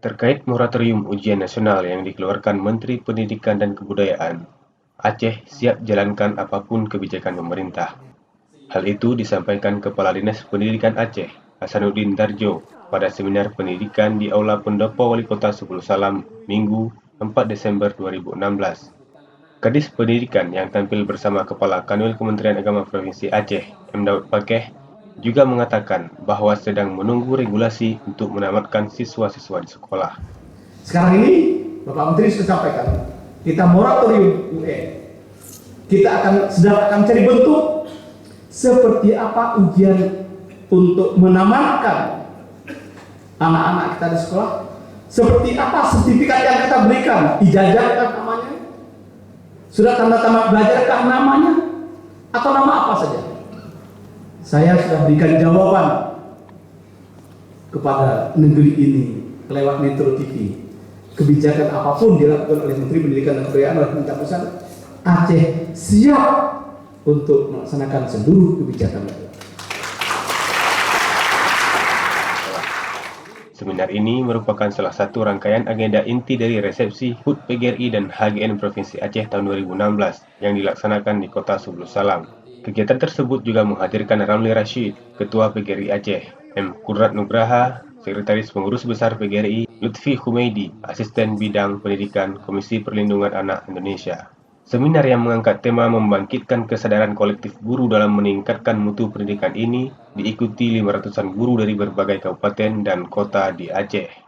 Terkait moratorium ujian nasional yang dikeluarkan Menteri Pendidikan dan Kebudayaan, Aceh siap jalankan apapun kebijakan pemerintah. Hal itu disampaikan Kepala Dinas Pendidikan Aceh, Hasanuddin Darjo, pada seminar pendidikan di Aula Pendopo Wali Kota Sebulu Salam, Minggu 4 Desember 2016. Kadis Pendidikan yang tampil bersama Kepala Kanwil Kementerian Agama Provinsi Aceh, M. Daud Pakeh, juga mengatakan bahwa sedang menunggu regulasi untuk menamatkan siswa-siswa di sekolah. Sekarang ini Bapak Menteri sudah sampaikan, kita moratorium UN. Kita sedang akan cari bentuk seperti apa ujian untuk menamatkan anak-anak kita di sekolah, seperti apa sertifikat yang kita berikan, ijazahkah namanya, sudah tanda tamat belajarkah namanya, atau nama apa saja. Saya sudah berikan jawaban kepada negeri ini lewat Metro TV. Kebijakan apapun dilakukan oleh Menteri Pendidikan dan Kebudayaan oleh pemerintah pusat, Aceh siap untuk melaksanakan seluruh kebijakan itu. Seminar ini merupakan salah satu rangkaian agenda inti dari resepsi HUT PGRI dan HGN Provinsi Aceh tahun 2016 yang dilaksanakan di Kota Sebulu Salam. Kegiatan tersebut juga menghadirkan Ramli Rashid, Ketua PGRI Aceh, M. Kurrat Nugraha, Sekretaris Pengurus Besar PGRI, Lutfi Humeidi, Asisten Bidang Pendidikan Komisi Perlindungan Anak Indonesia. Seminar yang mengangkat tema membangkitkan kesadaran kolektif guru dalam meningkatkan mutu pendidikan ini diikuti 500-an guru dari berbagai kabupaten dan kota di Aceh.